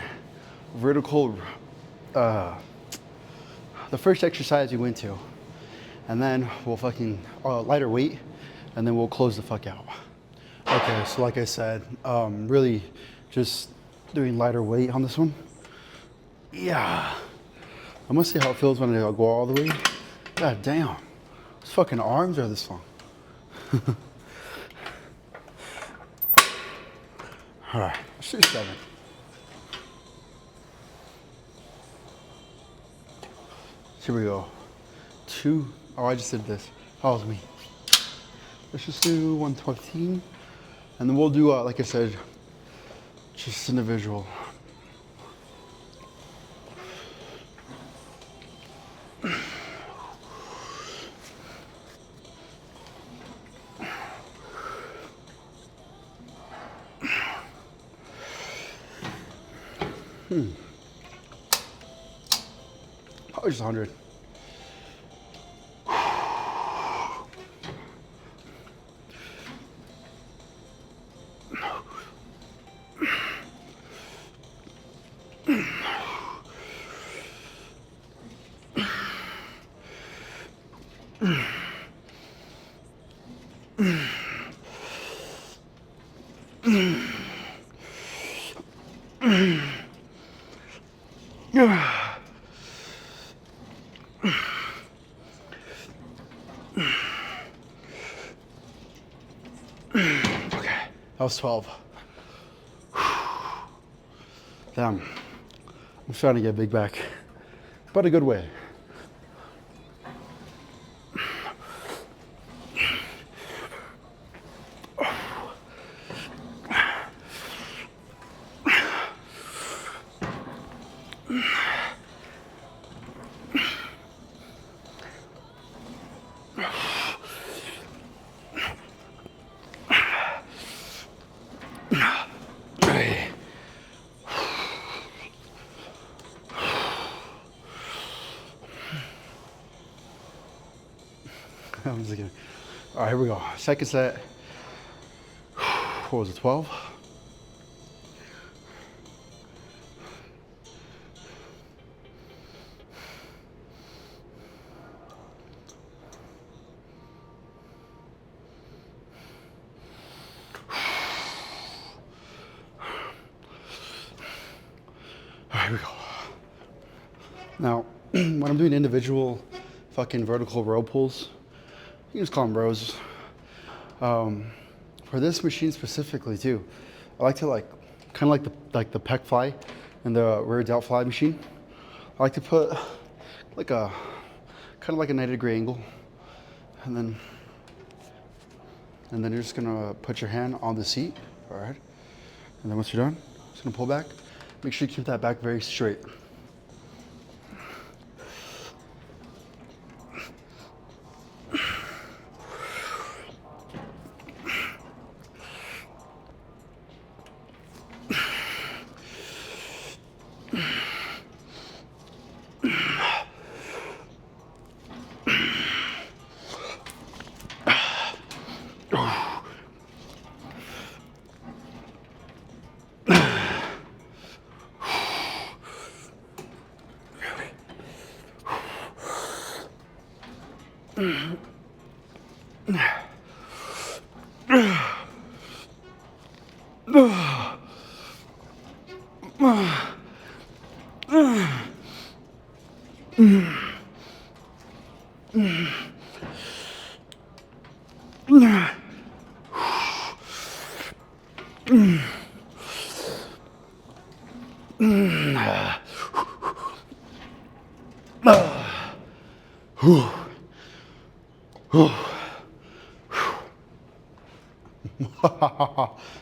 vertical, the first exercise we went to. And then we'll fucking, lighter weight, and then we'll close the fuck out. Okay, so like I said, really just doing lighter weight on this one. Yeah. I'm gonna see how it feels when I go all the way. God damn. These fucking arms are this long. All right, let's do 7. Here we go. 2. Oh, I just did this. That was me. Let's just do 115. And then we'll do, like I said, just individual. Probably just 100. Okay, that was 12. Damn, I'm trying to get big back, but a good way. Just kidding. All right, here we go. Second set. What was it, 12? All right, here we go. Now, when I'm doing individual fucking vertical row pulls, you can just call them rows. For this machine specifically too, I like to kind of like the pec fly and the rear delt fly machine. I like to put like a kind of like a 90-degree angle, and then you're just gonna put your hand on the seat, all right? And then once you're done, just gonna pull back. Make sure you keep that back very straight.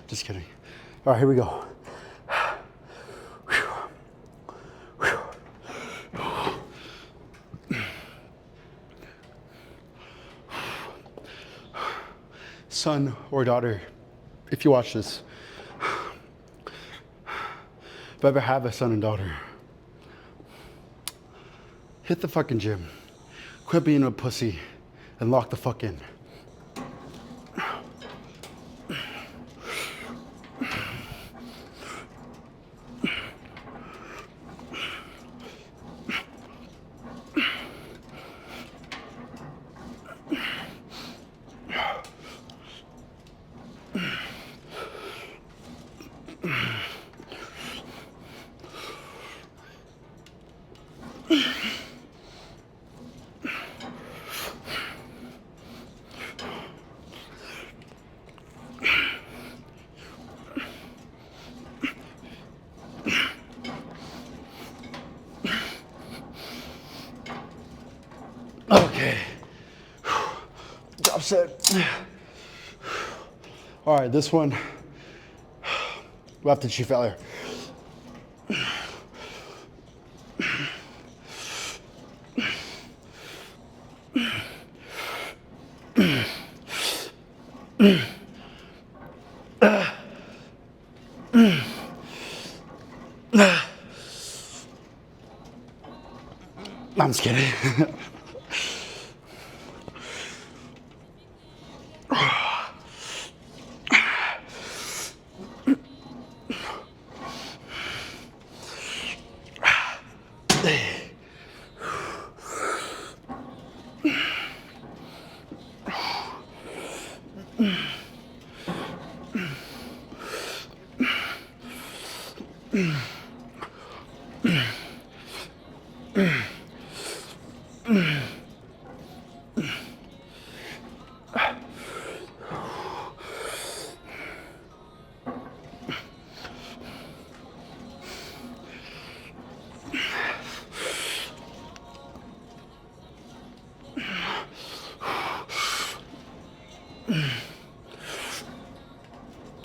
Just kidding. All right, here we go. Son or daughter, if you watch this, if I ever have a son and daughter, hit the fucking gym. Quit being a pussy and lock the fuck in. Okay. Drop set. All right, this one, left and she failure. I'm just kidding.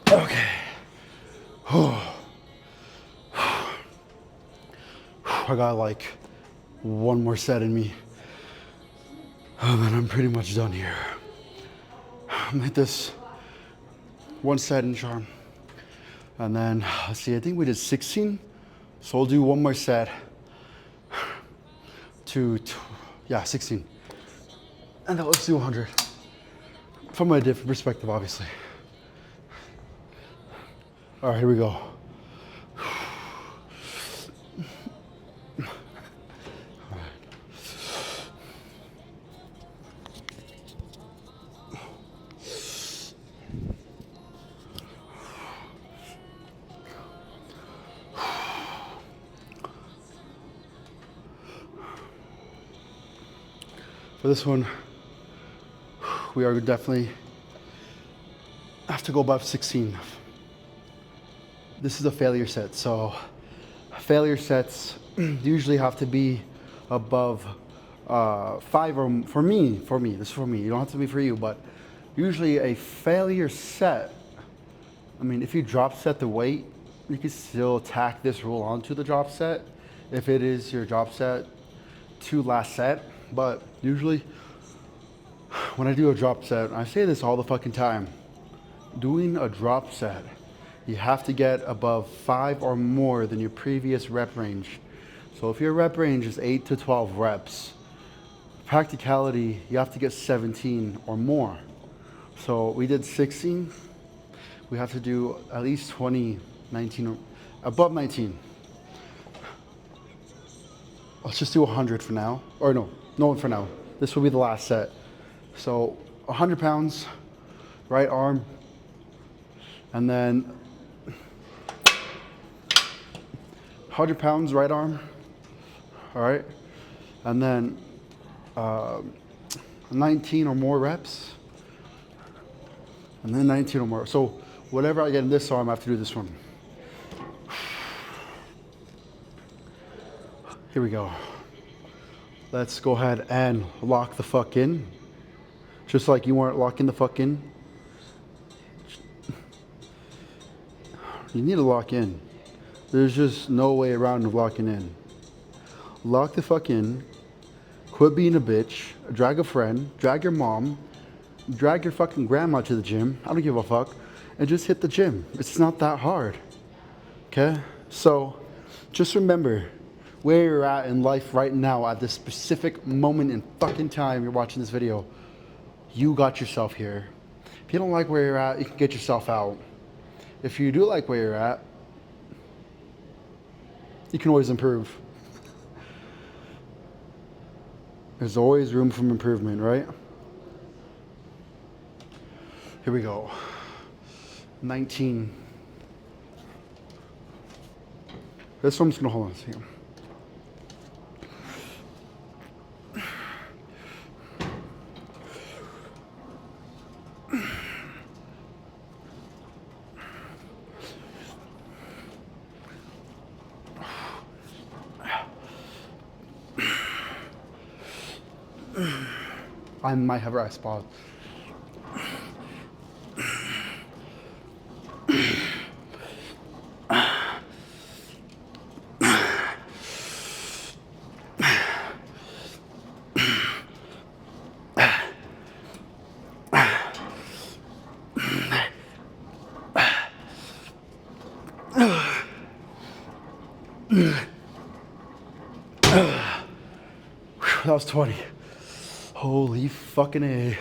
Okay. I got like one more set in me, and then I'm pretty much done here. I'm hit this one set in charm, and then let's see, I think we did 16, so we'll do one more set to yeah, 16, and then let's do 100. from a different perspective, obviously. All right, here we go. For this one, we are definitely have to go above 16. This is a failure set, so failure sets usually have to be above 5 or for me, this is for me. You don't have to be for you, but usually a failure set, I mean, if you drop set the weight, you can still tack this rule onto the drop set if it is your drop set to last set. But usually when I do a drop set, I say this all the fucking time, doing a drop set, you have to get above 5 or more than your previous rep range. So if your rep range is 8 to 12 reps, practicality, you have to get 17 or more. So we did 16. We have to do at least 20, 19, or above 19. Let's just do 100 for now. Or no one for now. This will be the last set. So 100 pounds, right arm, and then 100 pounds, right arm, all right? And then 19 or more reps, and then 19 or more. So whatever I get in this arm, I have to do this one. Here we go. Let's go ahead and lock the fuck in. Just like you weren't locking the fuck in. You need to lock in. There's just no way around locking in. Lock the fuck in. Quit being a bitch. Drag a friend. Drag your mom. Drag your fucking grandma to the gym. I don't give a fuck. And just hit the gym. It's not that hard. Okay? So, just remember where you're at in life right now at this specific moment in fucking time you're watching this video. You got yourself here. If you don't like where you're at, you can get yourself out. If you do like where you're at, you can always improve. There's always room for improvement, right? Here we go. 19. This one I'm just gonna hold on to. I might have a spot. That was 20. Holy fucking A.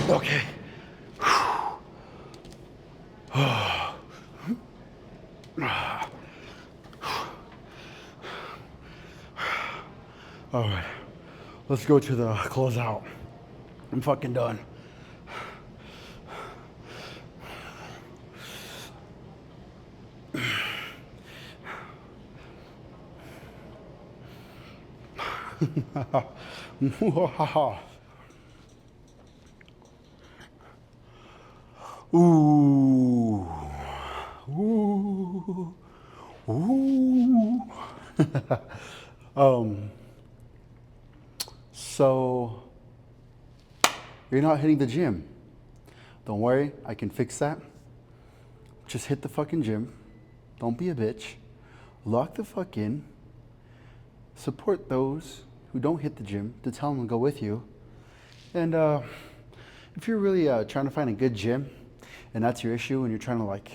Okay. All right, let's go to the closeout. I'm fucking done. Ooh. Ooh. um, so you're not hitting the gym. Don't worry, I can fix that. Just hit the fucking gym. Don't be a bitch. Lock the fuck in. Support those who don't hit the gym to tell them to go with you. And if you're really trying to find a good gym and that's your issue and you're trying to like,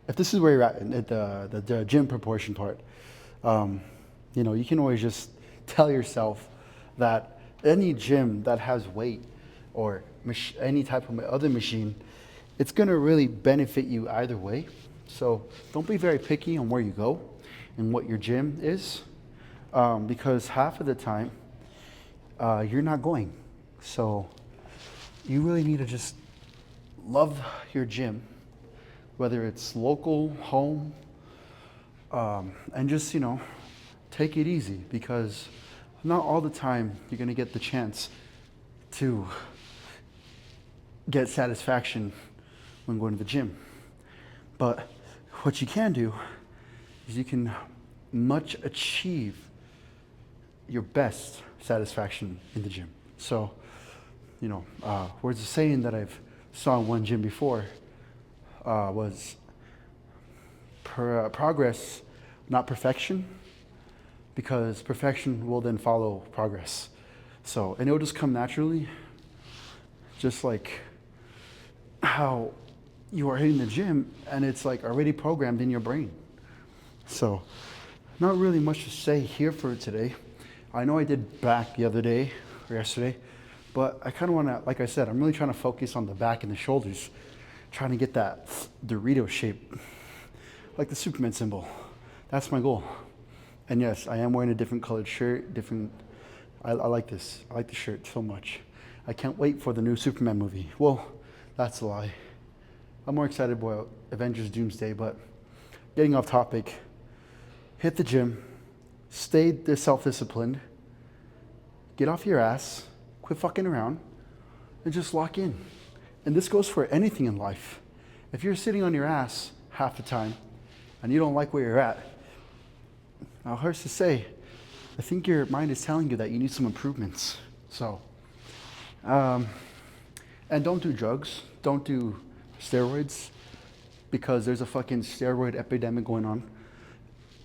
if this is where you're at the gym proportion part, you can always just tell yourself that any gym that has weight or any type of other machine, it's going to really benefit you either way. So don't be very picky on where you go and what your gym is, because half of the time you're not going. So you really need to just love your gym, whether it's local, home, and just, take it easy, because not all the time you're going to get the chance to get satisfaction when going to the gym. But what you can do is you can much achieve your best satisfaction in the gym. So, where's the saying that I've saw in one gym before was progress, not perfection, because perfection will then follow progress. So, and it'll just come naturally, just like how you are hitting the gym and it's like already programmed in your brain. So, not really much to say here for today. I know I did back the other day or yesterday, but I kind of want to, like I said, I'm really trying to focus on the back and the shoulders, trying to get that Dorito shape, like the Superman symbol. That's my goal. And yes, I am wearing a different colored shirt, I like this. I like the shirt so much. I can't wait for the new Superman movie. Well, that's a lie. I'm more excited about Avengers Doomsday, but getting off topic, hit the gym, stay self-disciplined, get off your ass, quit fucking around, and just lock in. And this goes for anything in life. If you're sitting on your ass half the time and you don't like where you're at, I'll hurt to say, I think your mind is telling you that you need some improvements. So, and don't do drugs, don't do steroids, because there's a fucking steroid epidemic going on.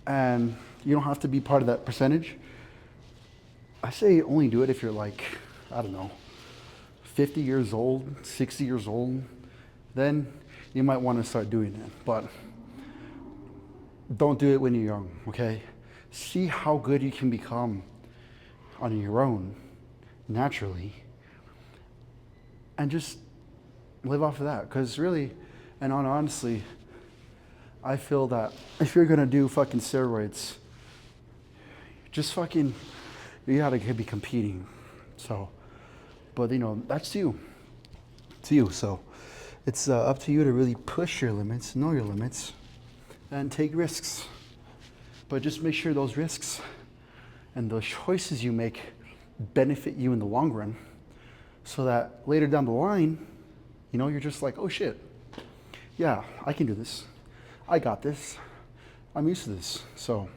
And you don't have to be part of that percentage. I say only do it if you're like, I don't know, 50 years old, 60 years old. Then you might want to start doing it. But don't do it when you're young, okay? See how good you can become on your own, naturally. And just live off of that. Because really, and honestly, I feel that if you're going to do fucking steroids, just fucking, you gotta be competing. So, but that's you. It's you. So, it's up to you to really push your limits, know your limits, and take risks. But just make sure those risks and those choices you make benefit you in the long run, so that later down the line, you're just like, oh shit, yeah, I can do this. I got this. I'm used to this. So,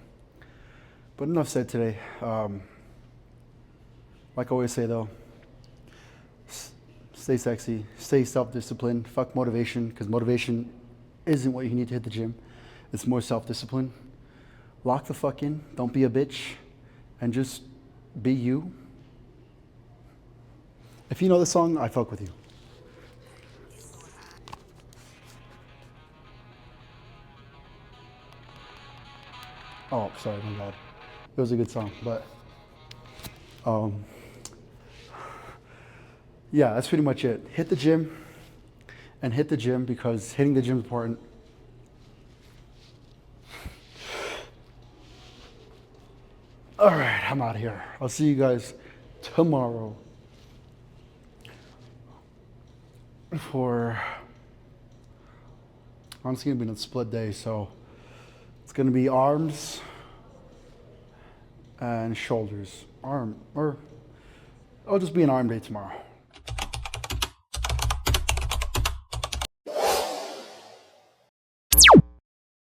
but enough said today. Like I always say though, stay sexy, stay self-disciplined, fuck motivation, because motivation isn't what you need to hit the gym. It's more self-discipline. Lock the fuck in, don't be a bitch, and just be you. If you know the song, I fuck with you. Oh, sorry, my bad. It was a good song, but yeah, that's pretty much it. Hit the gym, and hit the gym, because hitting the gym is important. All right, I'm out of here. I'll see you guys tomorrow for, honestly, gonna be a split day, so it's gonna be arms and shoulders. Or I'll just be an arm day tomorrow.